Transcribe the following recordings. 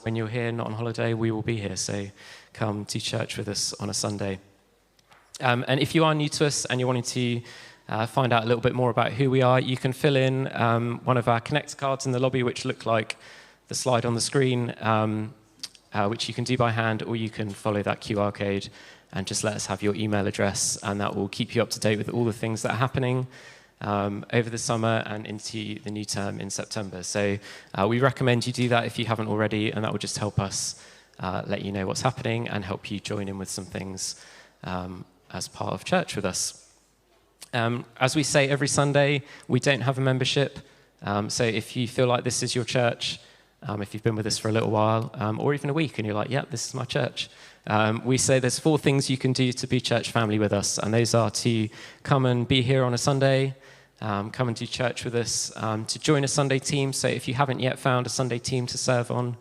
when you're here, not on holiday, we will be here. So come to church with us on a Sunday. And if you are new to us and you're wanting to find out a little bit more about who we are, you can fill in one of our Connect cards in the lobby, which look like the slide on the screen, which you can do by hand, or you can follow that QR code and just let us have your email address, and that will keep you up to date with all the things that are happening over the summer and into the new term in September. So we recommend you do that if you haven't already, and that will just help us let you know what's happening and help you join in with some things as part of church with us. As we say every Sunday, we don't have a membership. So if you feel like this is your church, if you've been with us for a little while, or even a week, and you're like, yeah, this is my church, we say there's 4 things you can do to be church family with us, and those are to come and be here on a Sunday, come and do church with us, to join a Sunday team. So if you haven't yet found a Sunday team to serve on,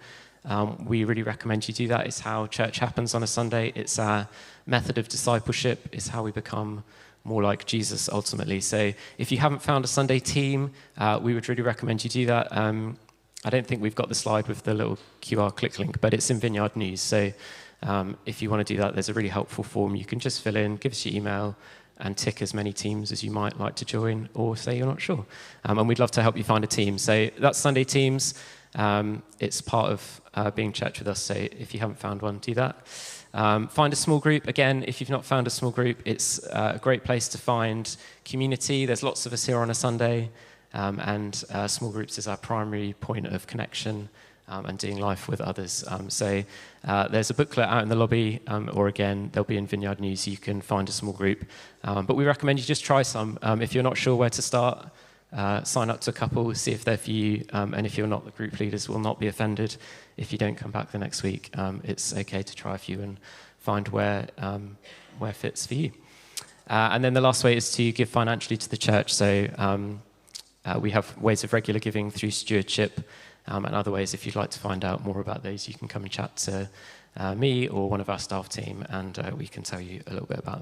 we really recommend you do that. It's how church happens on a Sunday. It's our method of discipleship. It's how we become more like Jesus ultimately. So if you haven't found a Sunday team, we would really recommend you do that. I don't think we've got the slide with the little QR click link, but it's in Vineyard News. So if you want to do that, there's a really helpful form you can just fill in, give us your email, and tick as many teams as you might like to join, or say you're not sure. And we'd love to help you find a team. So that's Sunday teams. It's part of being church with us. So if you haven't found one, do that. Find a small group. Again, if you've not found a small group, it's a great place to find community. There's lots of us here on a Sunday. And small groups is our primary point of connection and doing life with others. So there's a booklet out in the lobby, or again, they'll be in Vineyard News. You can find a small group. But we recommend you just try some. If you're not sure where to start, sign up to a couple, see if they're for you. And if you're not, the group leaders will not be offended if you don't come back the next week. It's okay to try a few and find where fits for you. And then the last way is to give financially to the church. So we have ways of regular giving through stewardship, and other ways. If you'd like to find out more about those, you can come and chat to me or one of our staff team, and we can tell you a little bit about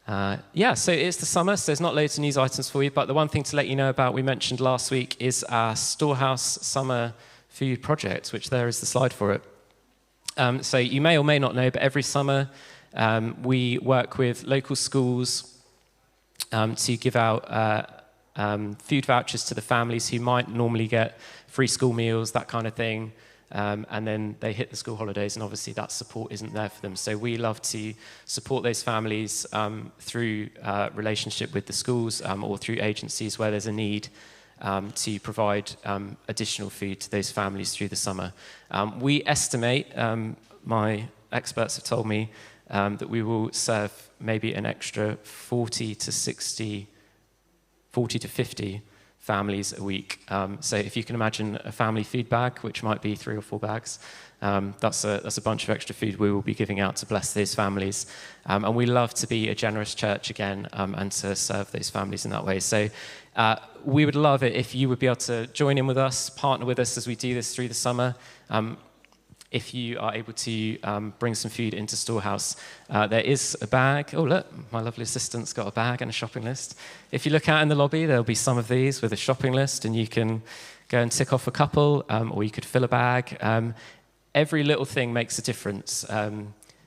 that. So it's the summer, so there's not loads of news items for you, but the one thing to let you know about, we mentioned last week, is our Storehouse Summer Food Project, which there is the slide for it. So you may or may not know, but every summer we work with local schools to give out food vouchers to the families who might normally get free school meals, that kind of thing, and then they hit the school holidays, and obviously that support isn't there for them. So we love to support those families through relationship with the schools or through agencies where there's a need to provide additional food to those families through the summer. We estimate, my experts have told me, that we will serve maybe an extra 40 to 50 families a week. So if you can imagine a family food bag, which might be 3 or 4 bags, that's a bunch of extra food we will be giving out to bless those families. And we love to be a generous church again, and to serve those families in that way. So we would love it if you would be able to join in with us, partner with us as we do this through the summer. If you are able to bring some food into Storehouse, there is a bag. Oh, look, my lovely assistant's got a bag and a shopping list. If you look out in the lobby, there'll be some of these with a shopping list, and you can go and tick off a couple, or you could fill a bag. Every little thing makes a difference.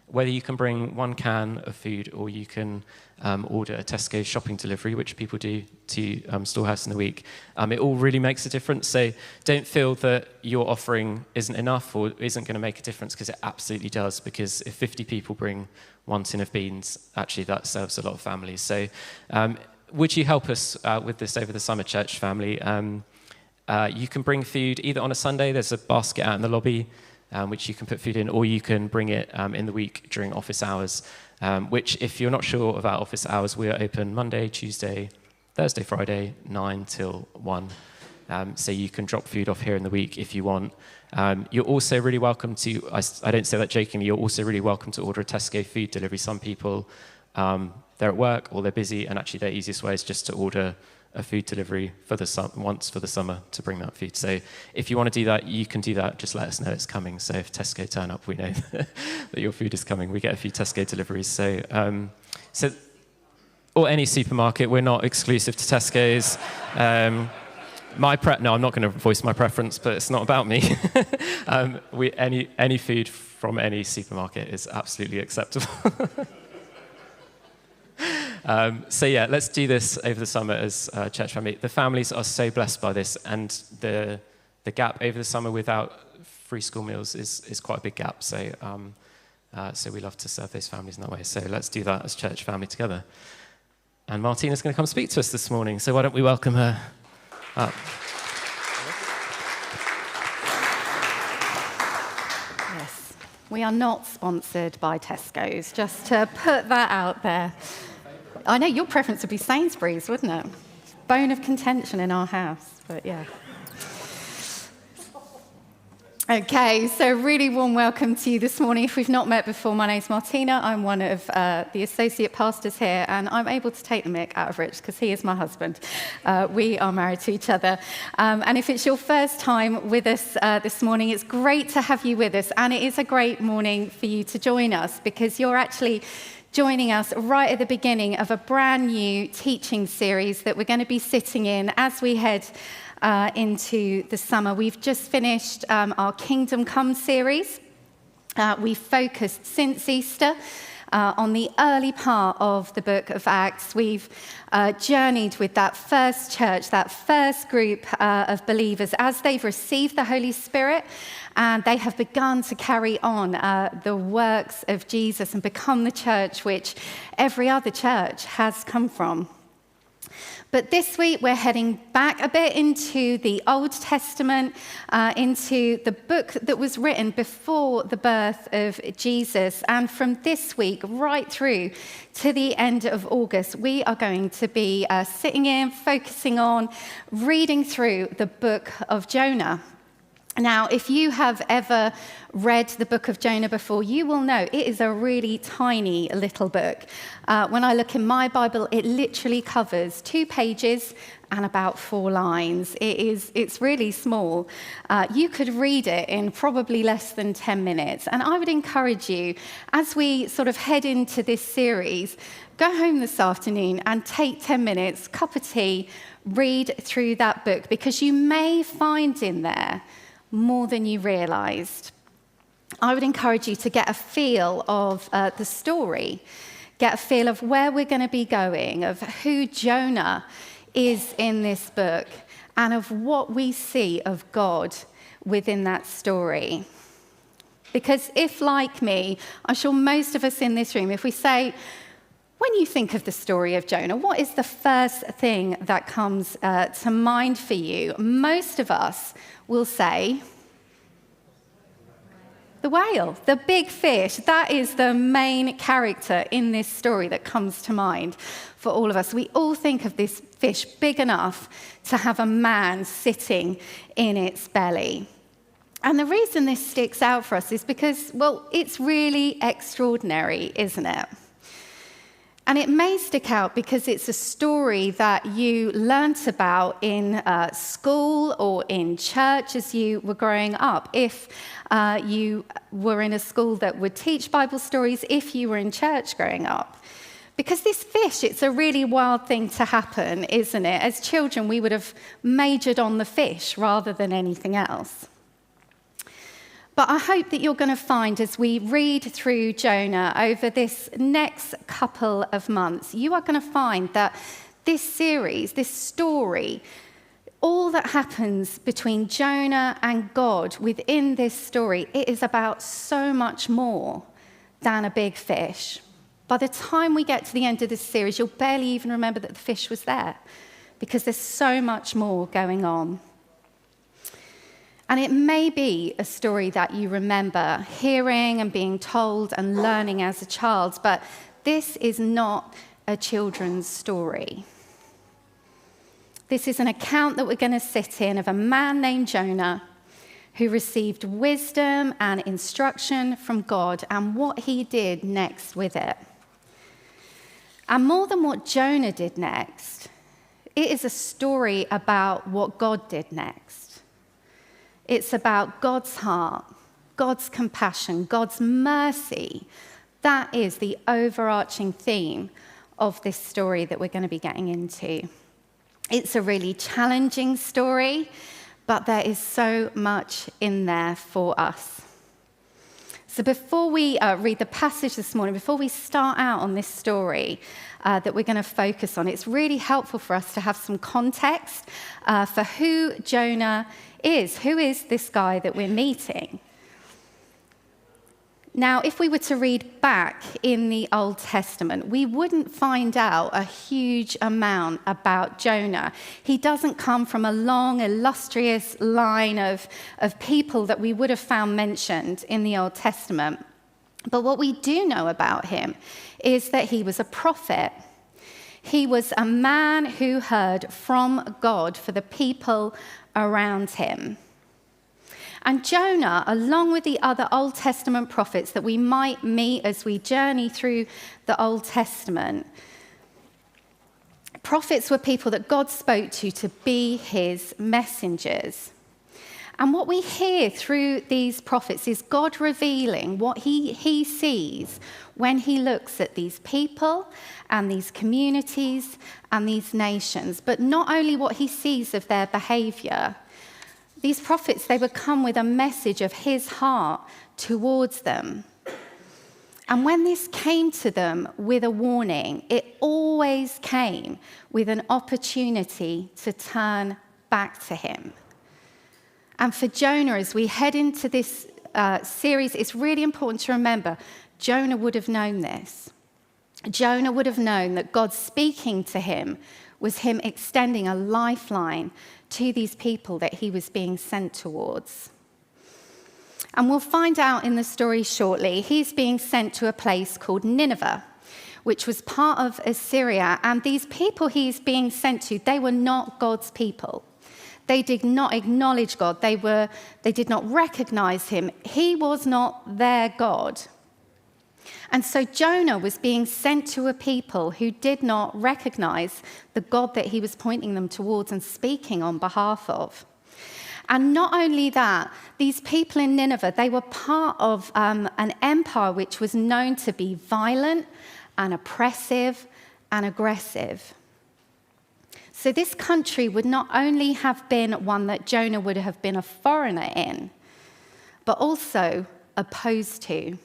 Whether you can bring 1 can of food, or you can order a Tesco shopping delivery, which people do to Storehouse in the week, it all really makes a difference. So don't feel that your offering isn't enough or isn't going to make a difference, because it absolutely does. Because if 50 people bring 1 tin of beans, actually that serves a lot of families. So would you help us with this over the summer, church family? You can bring food either on a Sunday. There's a basket out in the lobby, which you can put food in, or you can bring it in the week during office hours, which, if you're not sure about office hours, we are open Monday, Tuesday, Thursday, Friday, 9 till 1. So you can drop food off here in the week if you want. You're also really welcome to, I don't say that jokingly, you're also really welcome to order a Tesco food delivery. Some people, they're at work or they're busy, and actually their easiest way is just to order a food delivery for once for the summer to bring that food. So if you want to do that, you can do that. Just let us know it's coming. So if Tesco turn up, we know that your food is coming. We get a few Tesco deliveries. So or any supermarket. We're not exclusive to Tesco's. No, I'm not going to voice my preference, but it's not about me. Any food from any supermarket is absolutely acceptable. So yeah, let's do this over the summer as a church family. The families are so blessed by this, and the gap over the summer without free school meals is quite a big gap. So we love to serve those families in that way. So let's do that as church family together. And Martina's going to come speak to us this morning. So why don't we welcome her up? Yes, we are not sponsored by Tesco's, just to put that out there. I know your preference would be Sainsbury's, wouldn't it? Bone of contention in our house, but yeah. Okay, so really warm welcome to you this morning. If we've not met before, my name's Martina. I'm one of the associate pastors here, and I'm able to take the mick out of Rich because he is my husband. We are married to each other. And if it's your first time with us this morning, it's great to have you with us, and it is a great morning for you to join us because you're actually joining us right at the beginning of a brand new teaching series that we're going to be sitting in as we head into the summer. We've just finished our Kingdom Come series. We've focused since Easter on the early part of the book of Acts. We've journeyed with that first church, that first group of believers as they've received the Holy Spirit, and they have begun to carry on the works of Jesus and become the church which every other church has come from. But this week, we're heading back a bit into the Old Testament, into the book that was written before the birth of Jesus. And from this week right through to the end of August, we are going to be sitting in, focusing on reading through the book of Jonah. Now, if you have ever read the book of Jonah before, you will know it is a really tiny little book. When I look in my Bible, it literally covers 2 pages and about 4 lines. It's really small. You could read it in probably less than 10 minutes. And I would encourage you, as we sort of head into this series, go home this afternoon and take 10 minutes, cup of tea, read through that book, because you may find in there more than you realized. I would encourage you to get a feel of the story, get a feel of where we're going to be going, of who Jonah is in this book, and of what we see of God within that story. Because if, like me, I'm sure most of us in this room, if we say, when you think of the story of Jonah, what is the first thing that comes to mind for you? Most of us will say, the whale, the big fish. That is the main character in this story that comes to mind for all of us. We all think of this fish big enough to have a man sitting in its belly. And the reason this sticks out for us is because, well, it's really extraordinary, isn't it? And it may stick out because it's a story that you learnt about in school or in church as you were growing up. If you were in a school that would teach Bible stories, if you were in church growing up. Because this fish, it's a really wild thing to happen, isn't it? As children, we would have majored on the fish rather than anything else. But I hope that you're going to find, as we read through Jonah over this next couple of months, you are going to find that this series, this story, all that happens between Jonah and God within this story, it is about so much more than a big fish. By the time we get to the end of this series, you'll barely even remember that the fish was there, because there's so much more going on. And it may be a story that you remember hearing and being told and learning as a child, but this is not a children's story. This is an account that we're going to sit in of a man named Jonah who received wisdom and instruction from God and what he did next with it. And more than what Jonah did next, it is a story about what God did next. It's about God's heart, God's compassion, God's mercy. That is the overarching theme of this story that we're going to be getting into. It's a really challenging story, but there is so much in there for us. So before we read the passage this morning, before we start out on this story that we're going to focus on, it's really helpful for us to have some context for who Jonah is. Who is this guy that we're meeting? Now, if we were to read back in the Old Testament, we wouldn't find out a huge amount about Jonah. He doesn't come from a long, illustrious line of people that we would have found mentioned in the Old Testament. But what we do know about him is that he was a prophet. He was a man who heard from God for the people around him. And Jonah, along with the other Old Testament prophets that we might meet as we journey through the Old Testament, prophets were people that God spoke to be his messengers. And what we hear through these prophets is God revealing what he sees when he looks at these people and these communities and these nations, but not only what he sees of their behavior. These prophets, they would come with a message of his heart towards them. And when this came to them with a warning, it always came with an opportunity to turn back to him. And for Jonah, as we head into this series, it's really important to remember, Jonah would have known this. Jonah would have known that God speaking to him was him extending a lifeline to these people that he was being sent towards. And we'll find out in the story shortly, he's being sent to a place called Nineveh, which was part of Assyria. And these people he's being sent to, they were not God's people. They did not acknowledge God. They did not recognize him. He was not their God. And so Jonah was being sent to a people who did not recognize the God that he was pointing them towards and speaking on behalf of. And not only that, these people in Nineveh, they were part of an empire which was known to be violent and oppressive and aggressive. So this country would not only have been one that Jonah would have been a foreigner in, but also opposed to.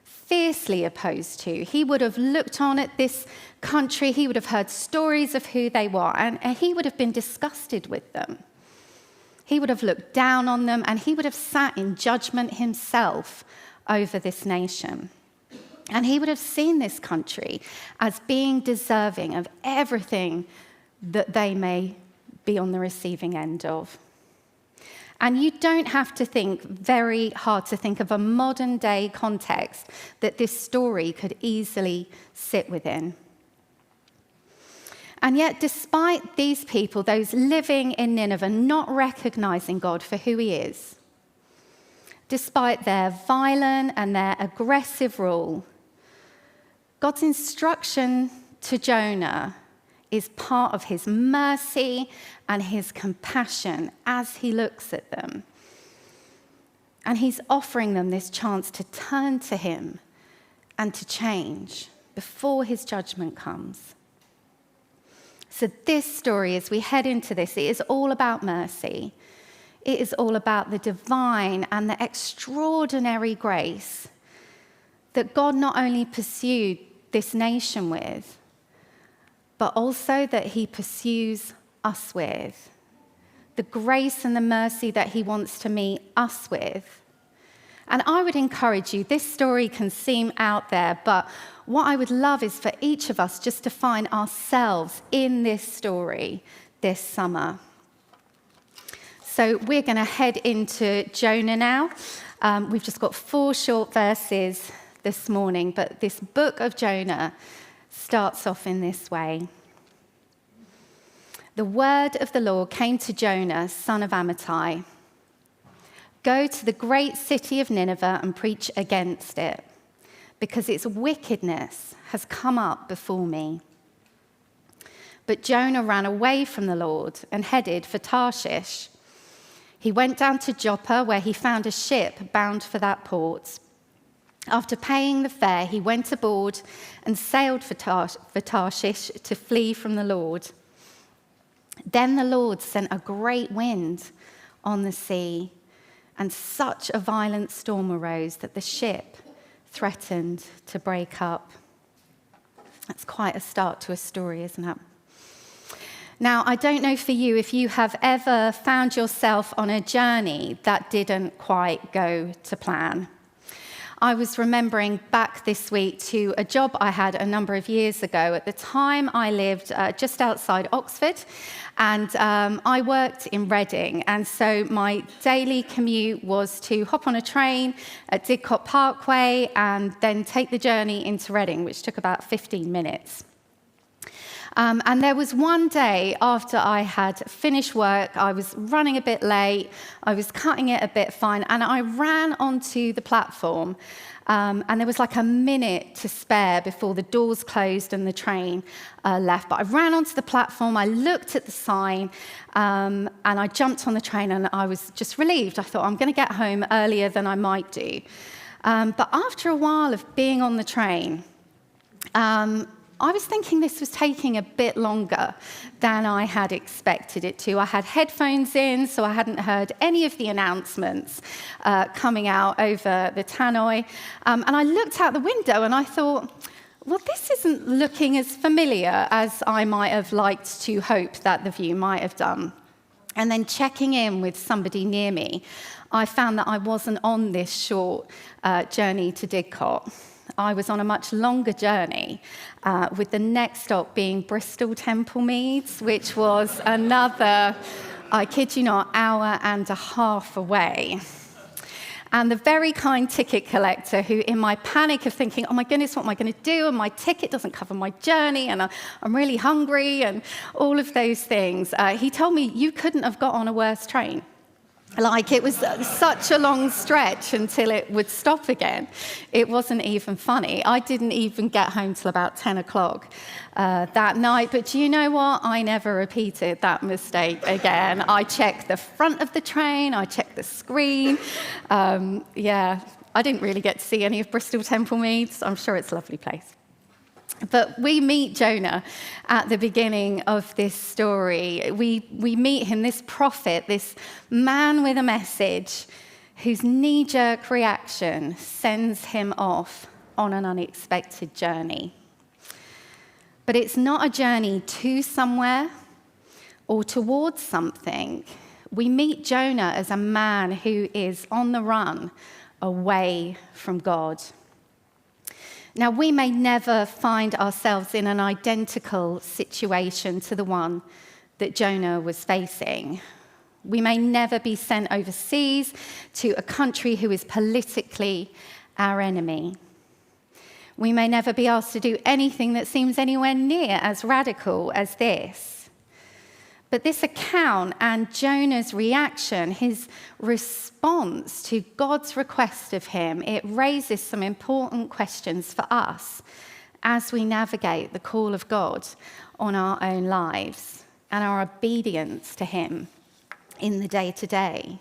Fiercely opposed to. He would have looked on at this country, he would have heard stories of who they were, and he would have been disgusted with them. He would have looked down on them, and he would have sat in judgment himself over this nation. And he would have seen this country as being deserving of everything that they may be on the receiving end of. And you don't have to think very hard to think of a modern day context that this story could easily sit within. And yet, despite these people, those living in Nineveh, not recognizing God for who he is, despite their violent and their aggressive rule, God's instruction to Jonah is part of his mercy and his compassion as he looks at them. And he's offering them this chance to turn to him and to change before his judgment comes. So this story, as we head into this, it is all about mercy. It is all about the divine and the extraordinary grace that God not only pursued this nation with, but also that he pursues us with. The grace and the mercy that he wants to meet us with. And I would encourage you, this story can seem out there, but what I would love is for each of us just to find ourselves in this story this summer. So we're going to head into Jonah now. We've just got 4 short verses this morning, but this book of Jonah starts off in this way. The word of the Lord came to Jonah, son of Amittai. Go to the great city of Nineveh and preach against it, because its wickedness has come up before me. But Jonah ran away from the Lord and headed for Tarshish. He went down to Joppa, where he found a ship bound for that port. After paying the fare, he went aboard and sailed for Tarshish to flee from the Lord. Then the Lord sent a great wind on the sea, and such a violent storm arose that the ship threatened to break up. That's quite a start to a story, isn't it? Now, I don't know for you if you have ever found yourself on a journey that didn't quite go to plan. I was remembering back this week to a job I had a number of years ago. At the time, I lived just outside Oxford, and I worked in Reading. And so my daily commute was to hop on a train at Didcot Parkway and then take the journey into Reading, which took about 15 minutes. And there was one day after I had finished work, I was running a bit late, I was cutting it a bit fine, and I ran onto the platform, and there was like a minute to spare before the doors closed and the train left. But I ran onto the platform, I looked at the sign, and I jumped on the train, and I was just relieved. I thought, I'm going to get home earlier than I might do. But after a while of being on the train, I was thinking this was taking a bit longer than I had expected it to. I had headphones in, so I hadn't heard any of the announcements coming out over the tannoy. And I looked out the window and I thought, well, this isn't looking as familiar as I might have liked to hope that the view might have done. And then checking in with somebody near me, I found that I wasn't on this short journey to Didcot. I was on a much longer journey, with the next stop being Bristol Temple Meads, which was another, I kid you not, hour and a half away. And the very kind ticket collector who, in my panic of thinking, oh my goodness, what am I going to do? And my ticket doesn't cover my journey, and I'm really hungry, and all of those things, he told me, you couldn't have got on a worse train. Like, it was such a long stretch until it would stop again. It wasn't even funny. I didn't even get home till about 10 o'clock that night. But do you know what? I never repeated that mistake again. I checked the front of the train. I checked the screen. I didn't really get to see any of Bristol Temple Meads. I'm sure it's a lovely place. But we meet Jonah at the beginning of this story. We meet him, this prophet, this man with a message, whose knee-jerk reaction sends him off on an unexpected journey. But it's not a journey to somewhere or towards something. We meet Jonah as a man who is on the run away from God. Now, we may never find ourselves in an identical situation to the one that Jonah was facing. We may never be sent overseas to a country who is politically our enemy. We may never be asked to do anything that seems anywhere near as radical as this. But this account and Jonah's reaction, his response to God's request of him, it raises some important questions for us as we navigate the call of God on our own lives and our obedience to him in the day-to-day.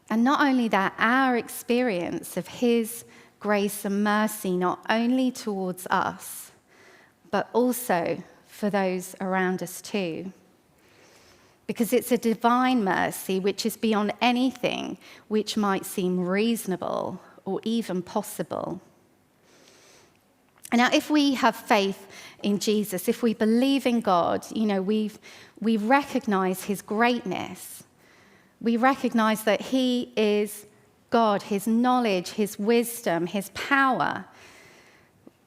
And not only that, our experience of his grace and mercy, not only towards us, but also for those around us too. Because it's a divine mercy which is beyond anything which might seem reasonable or even possible. Now, if we have faith in Jesus, if we believe in God, we recognize his greatness. We recognize that he is God, his knowledge, his wisdom, his power.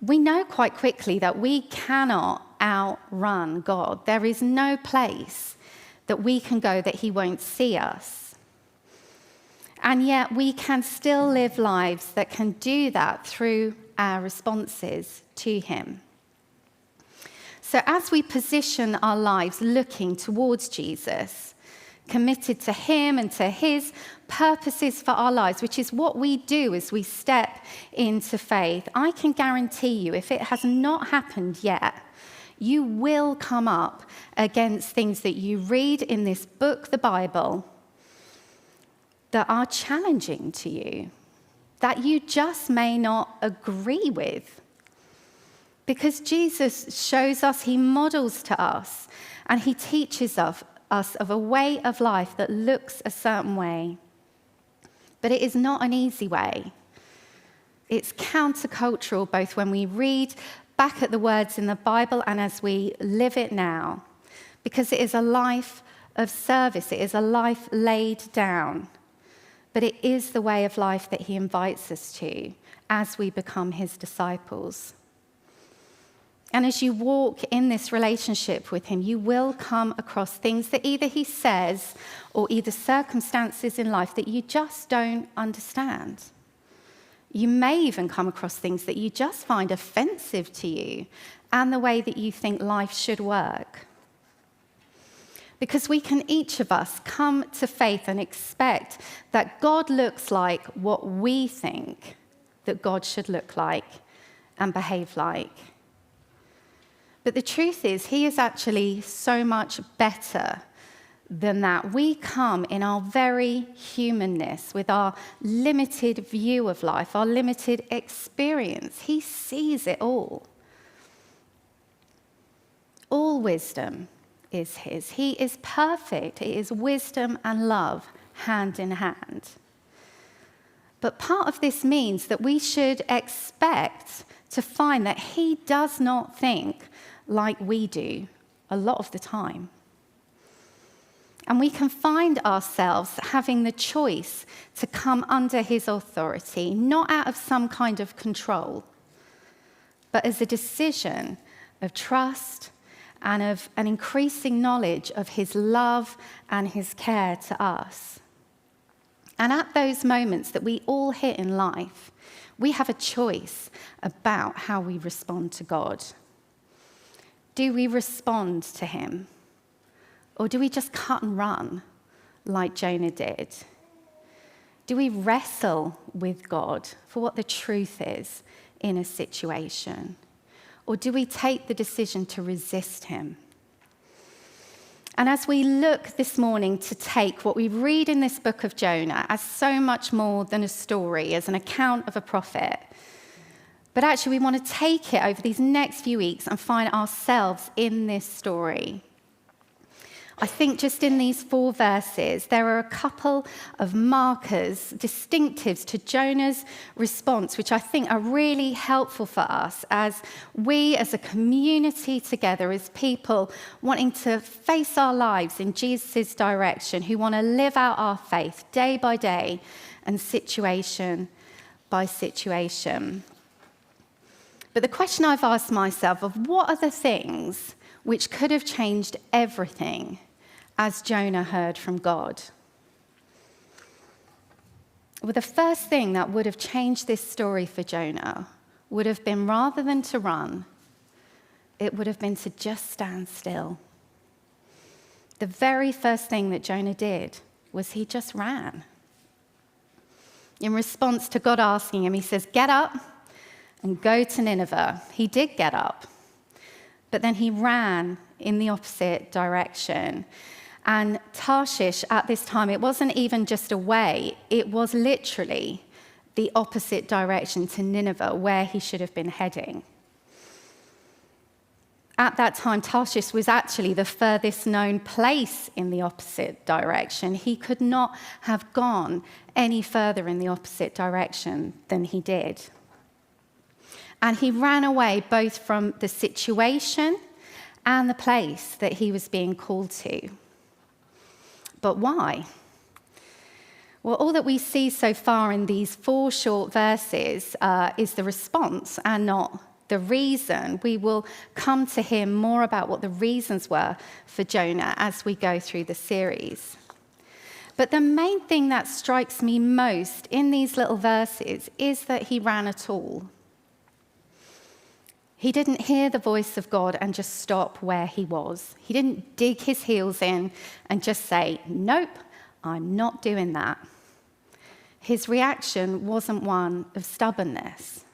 We know quite quickly that we cannot outrun God. There is no place that we can go that he won't see us. And yet we can still live lives that can do that through our responses to him. So as we position our lives looking towards Jesus, committed to him and to his purposes for our lives, which is what we do as we step into faith, I can guarantee you, if it has not happened yet, you will come up against things that you read in this book, the Bible, that are challenging to you, that you just may not agree with. Because Jesus shows us, he models to us And he teaches us of a way of life that looks a certain way. But it is not an easy way. It's countercultural, both when we read back at the words in the Bible and as we live it now, because it is a life of service. It is a life laid down. But it is the way of life that he invites us to as we become his disciples. And as you walk in this relationship with him, you will come across things that either he says or either circumstances in life that you just don't understand. You may even come across things that you just find offensive to you and the way that you think life should work. Because we can, each of us, come to faith and expect that God looks like what we think that God should look like and behave like. But the truth is, he is actually so much better than that. We come in our very humanness, with our limited view of life, our limited experience. He sees it all. All wisdom is his. He is perfect. It is wisdom and love hand in hand. But part of this means that we should expect to find that he does not think like we do a lot of the time. And we can find ourselves having the choice to come under his authority, not out of some kind of control, but as a decision of trust and of an increasing knowledge of his love and his care to us. And at those moments that we all hit in life, we have a choice about how we respond to God. Do we respond to him? Or do we just cut and run like Jonah did? Do we wrestle with God for what the truth is in a situation? Or do we take the decision to resist him? And as we look this morning to take what we read in this book of Jonah as so much more than a story, as an account of a prophet, but actually we want to take it over these next few weeks and find ourselves in this story. I think just in these 4 verses, there are a couple of markers, distinctives to Jonah's response, which I think are really helpful for us as we as a community together, as people wanting to face our lives in Jesus' direction, who want to live out our faith day by day and situation by situation. But the question I've asked myself of what are the things which could have changed everything as Jonah heard from God? Well, the first thing that would have changed this story for Jonah would have been, rather than to run, it would have been to just stand still. The very first thing that Jonah did was he just ran. In response to God asking him, he says, "Get up and go to Nineveh." He did get up, but then he ran in the opposite direction. And Tarshish at this time, it wasn't even just away, it was literally the opposite direction to Nineveh, where he should have been heading. At that time, Tarshish was actually the furthest known place in the opposite direction. He could not have gone any further in the opposite direction than he did. And he ran away both from the situation and the place that he was being called to. But why? Well, all that we see so far in these 4 short verses is the response and not the reason. We will come to hear more about what the reasons were for Jonah as we go through the series. But the main thing that strikes me most in these little verses is that he ran at all. He didn't hear the voice of God and just stop where he was. He didn't dig his heels in and just say, "Nope, I'm not doing that." His reaction wasn't one of stubbornness.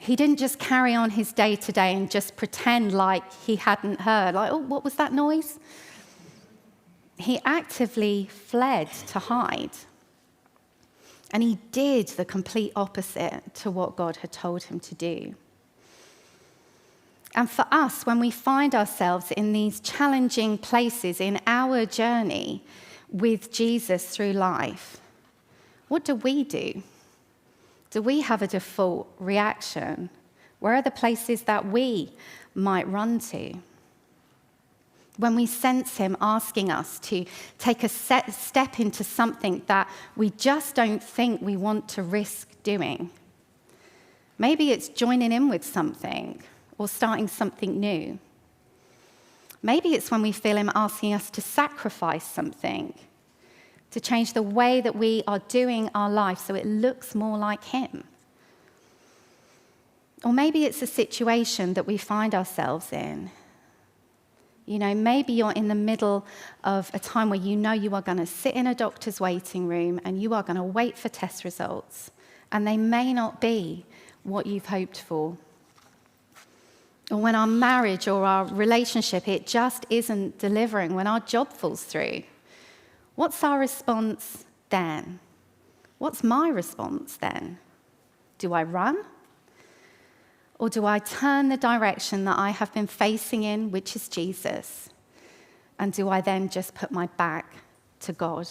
He didn't just carry on his day-to-day and just pretend like he hadn't heard, like, "Oh, what was that noise?" He actively fled to hide. And he did the complete opposite to what God had told him to do. And for us, when we find ourselves in these challenging places in our journey with Jesus through life, what do we do? Do we have a default reaction? Where are the places that we might run to? When we sense him asking us to take a step into something that we just don't think we want to risk doing. Maybe it's joining in with something or starting something new. Maybe it's when we feel him asking us to sacrifice something, to change the way that we are doing our life so it looks more like him. Or maybe it's a situation that we find ourselves in. You know, maybe you're in the middle of a time where you know you are going to sit in a doctor's waiting room and you are going to wait for test results, and they may not be what you've hoped for. Or when our marriage or our relationship, it just isn't delivering, when our job falls through. What's our response then? What's my response then? Do I run? Or do I turn the direction that I have been facing in, which is Jesus? And do I then just put my back to God?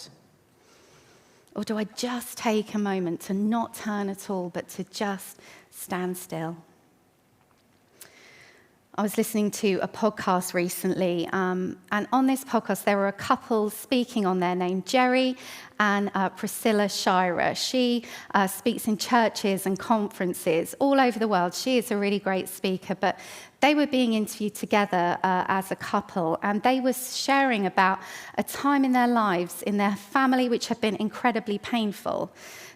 Or do I just take a moment to not turn at all, but to just stand still? I was listening to a podcast recently, and on this podcast there were a couple speaking on there named Jerry and Priscilla Shira. She speaks in churches and conferences all over the world. She is a really great speaker, but they were being interviewed together as a couple, and they were sharing about a time in their lives, in their family, which had been incredibly painful.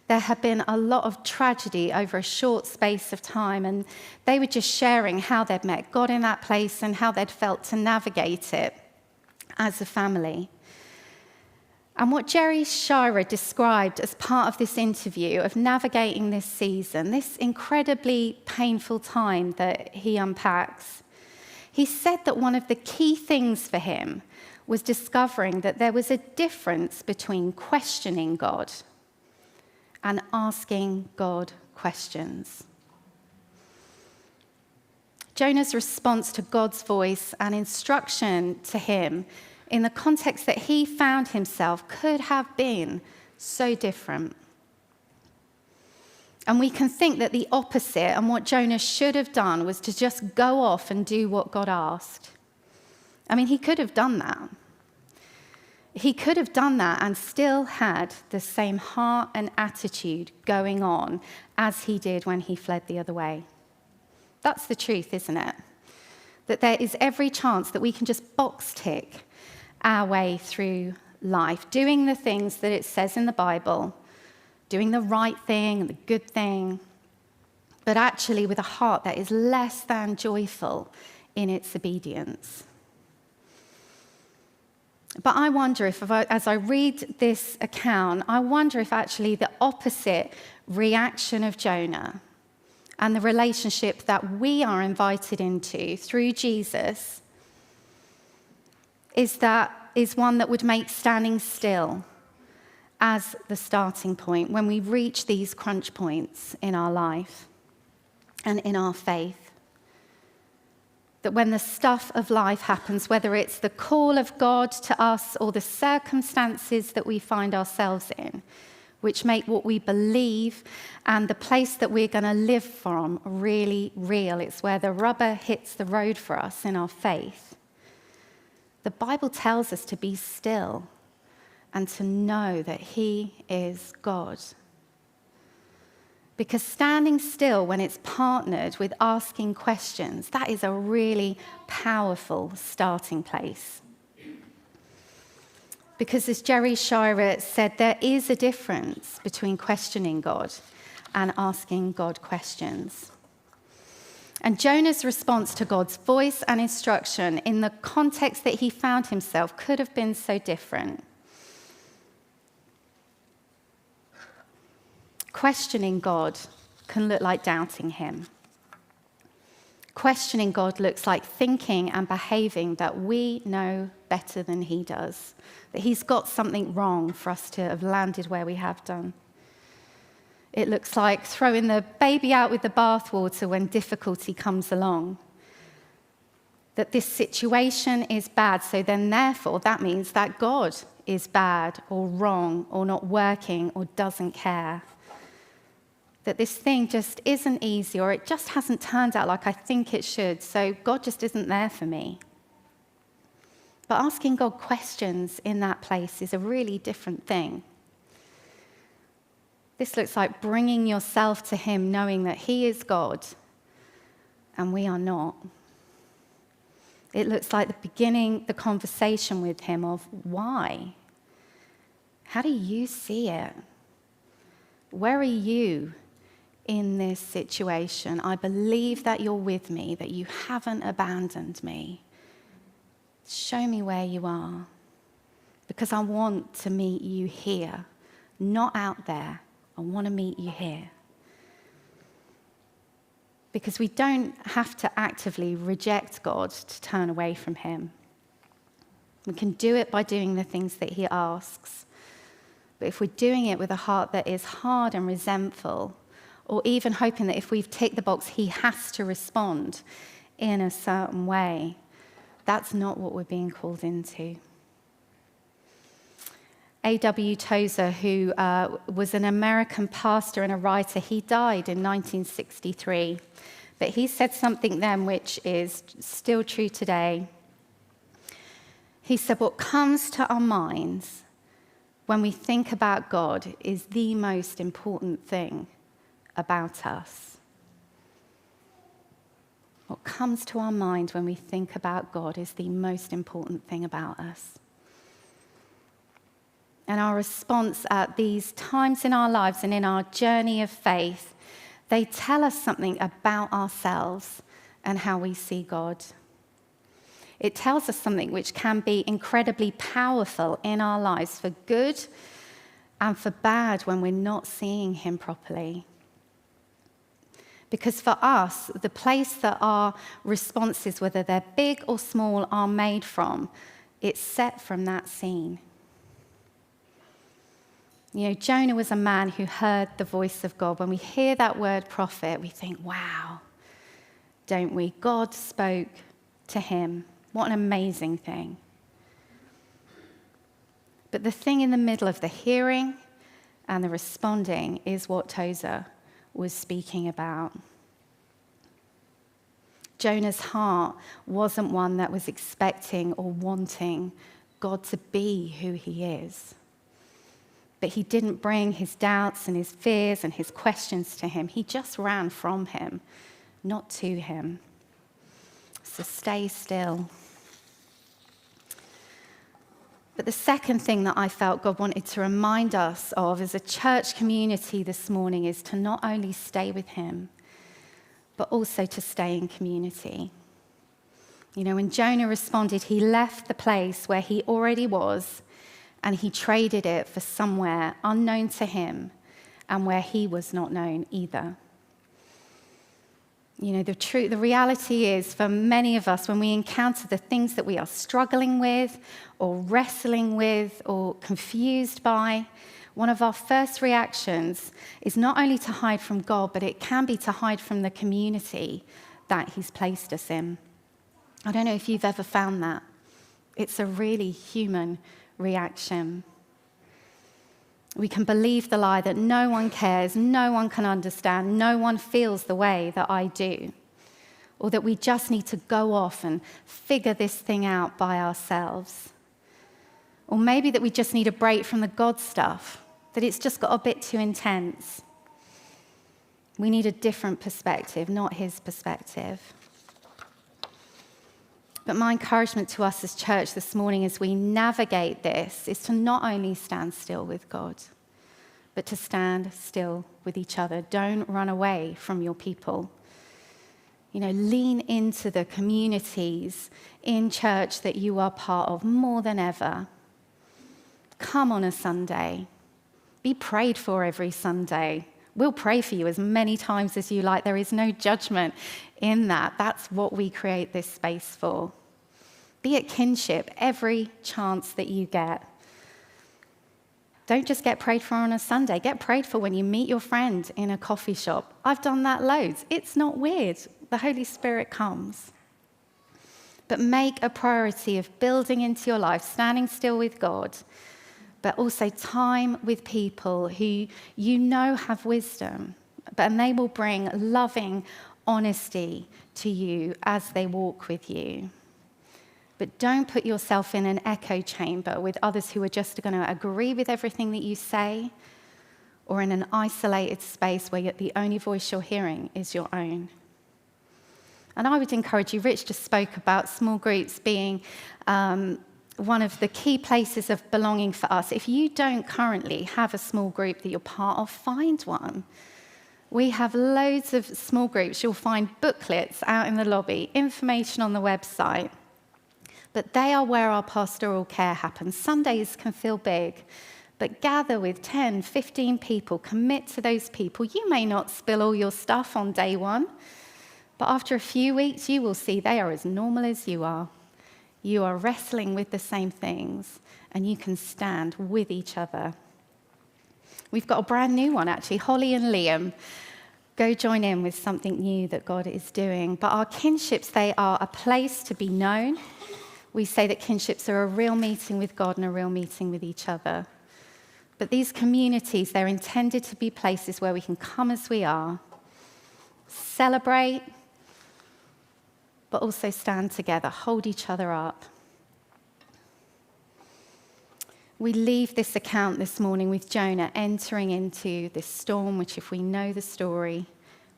There had been a lot of tragedy over a short space of time, and they were just sharing how they'd met God in that place and how they'd felt to navigate it as a family. And what Jerry Shira described as part of this interview of navigating this season, this incredibly painful time that he unpacks, he said that one of the key things for him was discovering that there was a difference between questioning God and asking God questions. Jonah's response to God's voice and instruction to him in the context that he found himself could have been so different. And we can think that the opposite and what Jonah should have done was to just go off and do what God asked. I mean, he could have done that. He could have done that and still had the same heart and attitude going on as he did when he fled the other way. That's the truth, isn't it? That there is every chance that we can just box tick our way through life, doing the things that it says in the Bible, doing the right thing and the good thing, but actually with a heart that is less than joyful in its obedience. But I wonder if, as I read this account, I wonder if actually the opposite reaction of Jonah and the relationship that we are invited into through Jesus is one that would make standing still as the starting point when we reach these crunch points in our life and in our faith. That when the stuff of life happens, whether it's the call of God to us or the circumstances that we find ourselves in, which make what we believe and the place that we're going to live from really real, it's where the rubber hits the road for us in our faith. The Bible tells us to be still and to know that he is God. Because standing still when it's partnered with asking questions, that is a really powerful starting place. Because as Jerry Shira said, there is a difference between questioning God and asking God questions. And Jonah's response to God's voice and instruction in the context that he found himself could have been so different. Questioning God can look like doubting him. Questioning God looks like thinking and behaving that we know better than he does, that he's got something wrong for us to have landed where we have done. It looks like throwing the baby out with the bathwater when difficulty comes along, that this situation is bad, so then therefore that means that God is bad or wrong or not working or doesn't care. That this thing just isn't easy, or it just hasn't turned out like I think it should, so God just isn't there for me. But asking God questions in that place is a really different thing. This looks like bringing yourself to him, knowing that he is God and we are not. It looks like beginning the conversation with him of why? How do you see it? Where are you in this situation? I believe that you're with me, that you haven't abandoned me. Show me where you are, because I want to meet you here, not out there. I want to meet you here. Because we don't have to actively reject God to turn away from him. We can do it by doing the things that he asks. But if we're doing it with a heart that is hard and resentful, or even hoping that if we've ticked the box, he has to respond in a certain way, that's not what we're being called into. A.W. Tozer, who was an American pastor and a writer, he died in 1963. But he said something then which is still true today. He said, what comes to our minds when we think about God is the most important thing about us. What comes to our mind when we think about God is the most important thing about us. And our response at these times in our lives and in our journey of faith, they tell us something about ourselves and how we see God. It tells us something which can be incredibly powerful in our lives for good and for bad when we're not seeing him properly. Because for us, the place that our responses, whether they're big or small, are made from, it's set from that scene. You know, Jonah was a man who heard the voice of God. When we hear that word prophet, we think, wow, don't we? God spoke to him. What an amazing thing. But the thing in the middle of the hearing and the responding is what Tozer was speaking about. Jonah's heart wasn't one that was expecting or wanting God to be who he is. But he didn't bring his doubts and his fears and his questions to him. He just ran from him, not to him. So stay still. But the second thing that I felt God wanted to remind us of as a church community this morning is to not only stay with him, but also to stay in community. You know, when Jonah responded, he left the place where he already was and he traded it for somewhere unknown to him and where he was not known either. You know, the reality is for many of us, when we encounter the things that we are struggling with or wrestling with or confused by, one of our first reactions is not only to hide from God, but it can be to hide from the community that he's placed us in. I don't know if you've ever found that. It's a really human reaction. We can believe the lie that no one cares, no one can understand, no one feels the way that I do, or that we just need to go off and figure this thing out by ourselves. Or maybe that we just need a break from the God stuff, that it's just got a bit too intense. We need a different perspective, not his perspective. But my encouragement to us as church this morning as we navigate this is to not only stand still with God, but to stand still with each other. Don't run away from your people. You know, lean into the communities in church that you are part of more than ever. Come on a Sunday. Be prayed for every Sunday. We'll pray for you as many times as you like. There is no judgment in that. That's what we create this space for. Be at kinship every chance that you get. Don't just get prayed for on a Sunday. Get prayed for when you meet your friend in a coffee shop. I've done that loads. It's not weird. The Holy Spirit comes. But make a priority of building into your life, standing still with God, but also time with people who you know have wisdom, and they will bring loving honesty to you as they walk with you. But don't put yourself in an echo chamber with others who are just going to agree with everything that you say, or in an isolated space where the only voice you're hearing is your own. And I would encourage you, Rich just spoke about small groups being one of the key places of belonging for us. If you don't currently have a small group that you're part of, find one. We have loads of small groups. You'll find booklets out in the lobby, information on the website. But they are where our pastoral care happens. Sundays can feel big, but gather with 10, 15 people, commit to those people. You may not spill all your stuff on day one, but after a few weeks, you will see they are as normal as you are. You are wrestling with the same things, and you can stand with each other. We've got a brand new one, actually. Holly and Liam, go join in with something new that God is doing. But our kinships, they are a place to be known. We say that kinships are a real meeting with God and a real meeting with each other. But these communities, they're intended to be places where we can come as we are, celebrate, but also stand together, hold each other up. We leave this account this morning with Jonah entering into this storm, which if we know the story,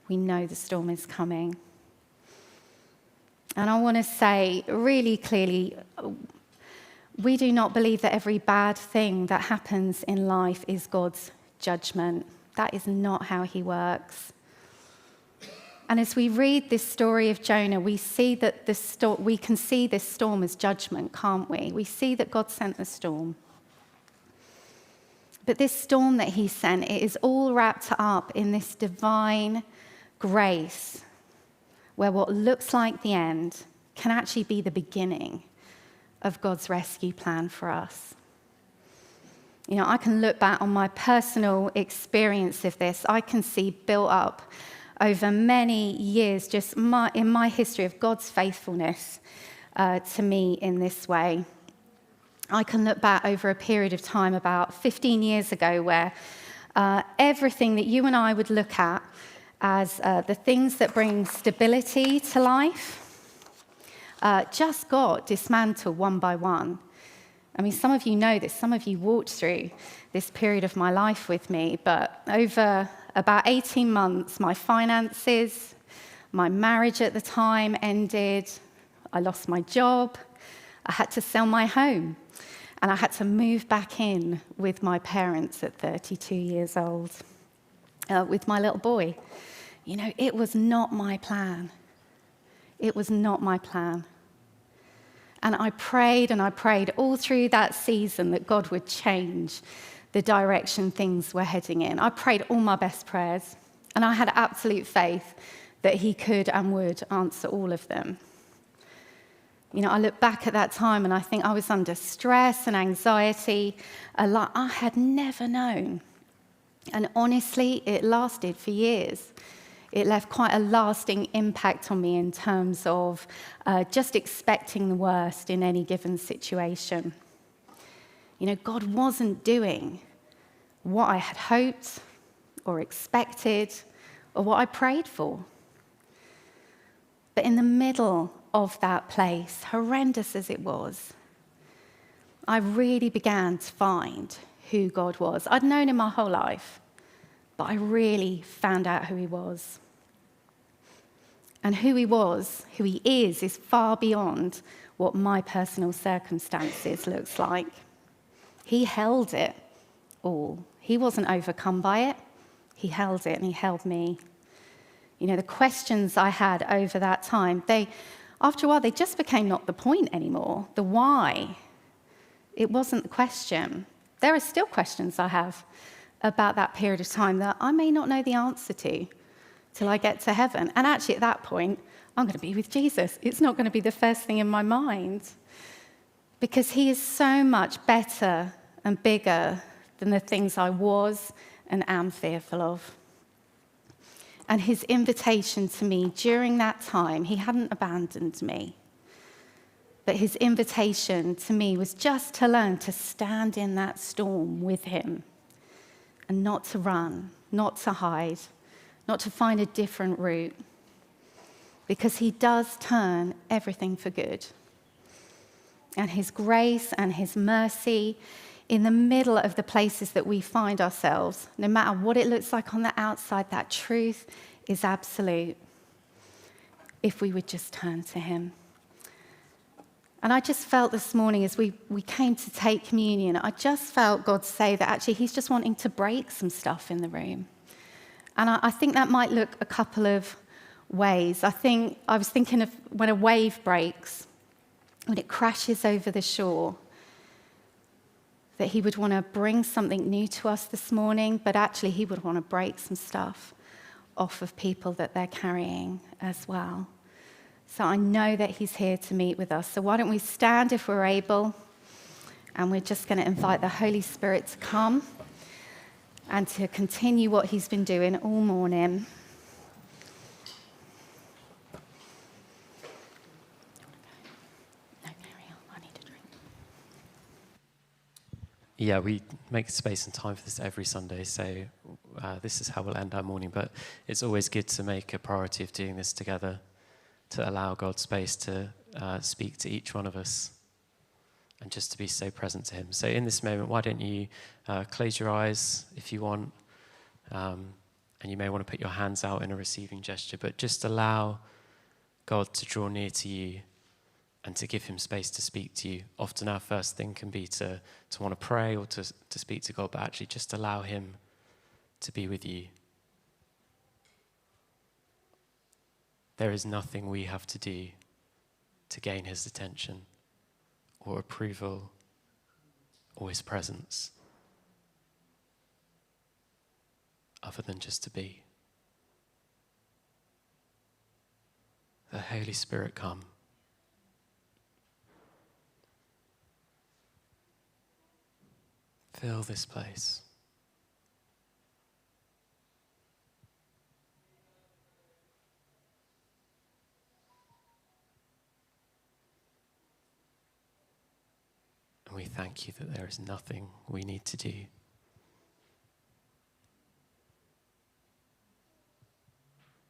we know the storm is coming. And I want to say really clearly, we do not believe that every bad thing that happens in life is God's judgment. That is not how he works. And as we read this story of Jonah, we see that we can see this storm as judgment, can't we? We see that God sent the storm. But this storm that he sent, it is all wrapped up in this divine grace, where what looks like the end can actually be the beginning of God's rescue plan for us. You know, I can look back on my personal experience of this. I can see built up over many years, just in my history of God's faithfulness to me in this way. I can look back over a period of time about 15 years ago where everything that you and I would look at as the things that bring stability to life just got dismantled one by one. I mean, some of you know this, some of you walked through this period of my life with me, but over about 18 months, my finances, my marriage at the time ended, I lost my job, I had to sell my home, and I had to move back in with my parents at 32 years old, with my little boy. You know, it was not my plan. It was not my plan. And I prayed all through that season that God would change the direction things were heading in. I prayed all my best prayers, and I had absolute faith that he could and would answer all of them. You know, I look back at that time and I think I was under stress and anxiety like I had never known. And honestly, it lasted for years. It left quite a lasting impact on me in terms of just expecting the worst in any given situation. You know, God wasn't doing what I had hoped or expected or what I prayed for. But in the middle of that place, horrendous as it was, I really began to find who God was. I'd known him my whole life, but I really found out who he was. And who he was, who he is far beyond what my personal circumstances looks like. He held it all. He wasn't overcome by it. He held it and he held me. You know, the questions I had over that time, after a while, they just became not the point anymore. The why, it wasn't the question. There are still questions I have about that period of time that I may not know the answer to till I get to heaven. And actually, at that point, I'm going to be with Jesus. It's not going to be the first thing in my mind, because he is so much better and bigger than the things I was and am fearful of. And his invitation to me during that time, he hadn't abandoned me. But his invitation to me was just to learn to stand in that storm with him and not to run, not to hide, not to find a different route, because he does turn everything for good. And his grace and his mercy in the middle of the places that we find ourselves, no matter what it looks like on the outside, that truth is absolute if we would just turn to him. And I just felt this morning as we came to take communion, I just felt God say that actually he's just wanting to break some stuff in the room. And I think that might look a couple of ways. I was thinking of when a wave breaks, when it crashes over the shore, that he would want to bring something new to us this morning, but actually he would want to break some stuff off of people that they're carrying as well. So I know that he's here to meet with us. So why don't we stand if we're able, and we're just going to invite the Holy Spirit to come and to continue what he's been doing all morning. No, carry on. I need a drink. Yeah, we make space and time for this every Sunday, so this is how we'll end our morning. But it's always good to make a priority of doing this together, to allow God's space to speak to each one of us and just to be so present to him. So in this moment, why don't you close your eyes if you want, and you may want to put your hands out in a receiving gesture, but just allow God to draw near to you and to give him space to speak to you. Often our first thing can be to want to pray or to speak to God, but actually just allow him to be with you. There is nothing we have to do to gain his attention or approval or his presence other than just to be. The Holy Spirit come. Fill this place. And we thank you that there is nothing we need to do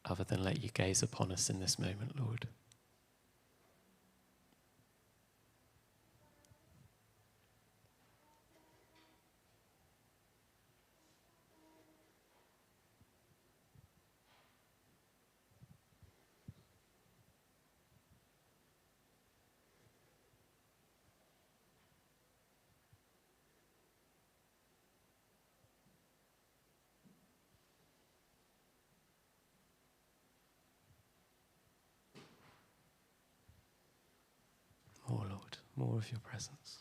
other than let you gaze upon us in this moment, Lord. More, Lord, more of your presence.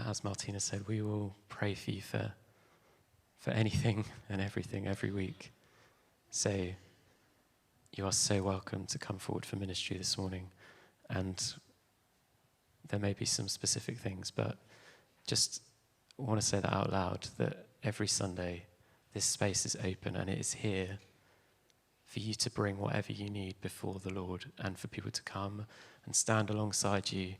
As Martina said, we will pray for you for anything and everything every week. So you are so welcome to come forward for ministry this morning. And there may be some specific things, but just want to say that out loud, that every Sunday this space is open and it is here for you to bring whatever you need before the Lord and for people to come and stand alongside you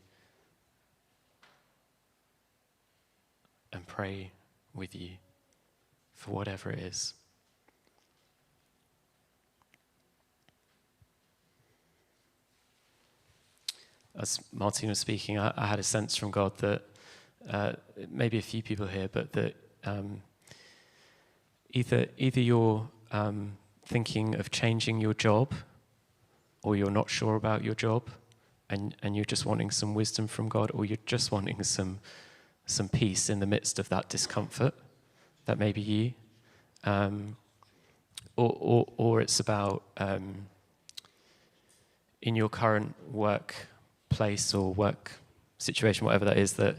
and pray with you for whatever it is. As Martin was speaking, I had a sense from God that maybe a few people here, but that either you're thinking of changing your job, or you're not sure about your job, and you're just wanting some wisdom from God, or you're just wanting some peace in the midst of that discomfort. That may be you. Or it's about in your current work place or work situation, whatever that is, that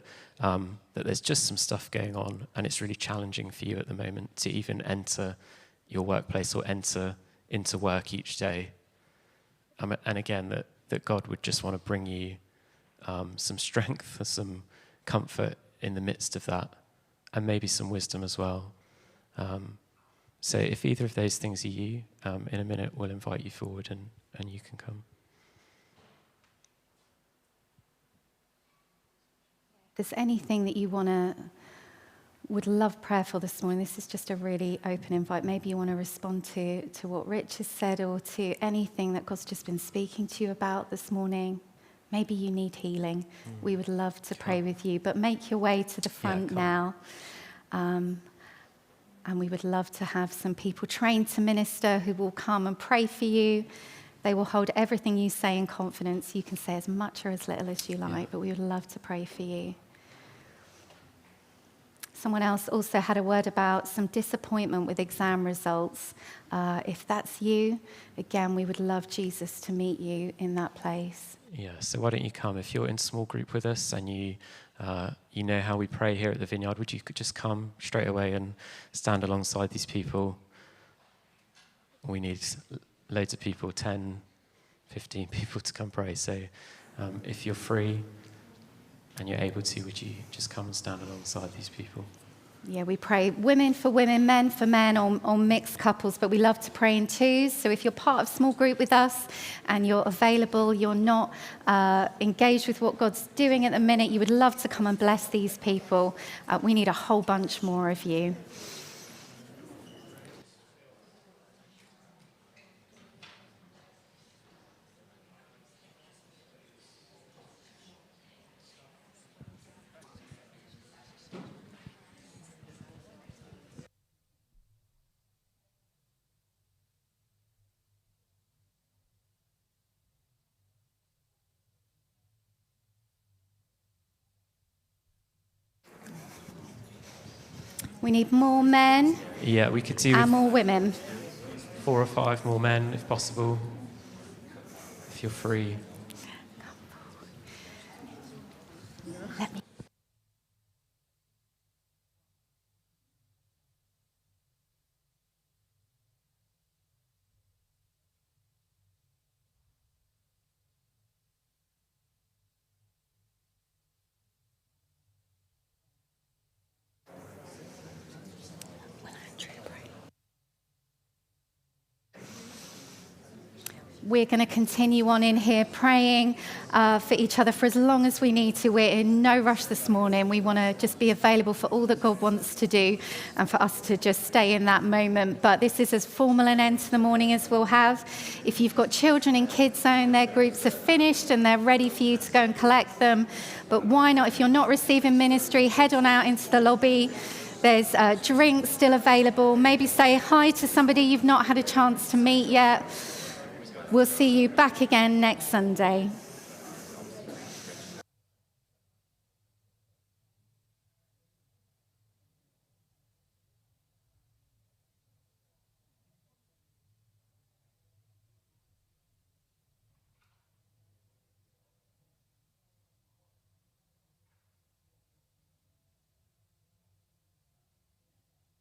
there's just some stuff going on and it's really challenging for you at the moment to even enter your workplace or enter into work each day. And again, that God would just want to bring you some strength or some comfort in the midst of that, and maybe some wisdom as well. So if either of those things are you, in a minute we'll invite you forward and you can come. If there's anything that you would love prayer for this morning, this is just a really open invite. Maybe you want to respond to what Rich has said, or to anything that God's just been speaking to you about this morning. Maybe you need healing. We would love to pray with you, but make your way to the front now. And we would love to have some people trained to minister who will come and pray for you. They will hold everything you say in confidence. You can say as much or as little as you like, but we would love to pray for you. Someone else also had a word about some disappointment with exam results. If that's you, again, we would love Jesus to meet you in that place. Yeah, so why don't you come? If you're in small group with us and you know how we pray here at the Vineyard, would you just come straight away and stand alongside these people? We need loads of people, 10, 15 people to come pray. So if you're free and you're able to, would you just come and stand alongside these people? Yeah, we pray women for women, men for men, or mixed couples, but we love to pray in twos. So if you're part of small group with us and you're available, you're not engaged with what God's doing at the minute, you would love to come and bless these people. We need a whole bunch more of you. We need more men. Yeah, we could do and more women. 4 or 5 more men, if possible, if you're free. Let me. We're going to continue on in here praying for each other for as long as we need to. We're in no rush this morning. We want to just be available for all that God wants to do and for us to just stay in that moment. But this is as formal an end to the morning as we'll have. If you've got children in Kids Zone, their groups are finished and they're ready for you to go and collect them. But why not, if you're not receiving ministry, head on out into the lobby. There's drinks still available. Maybe say hi to somebody you've not had a chance to meet yet. We'll see you back again next Sunday.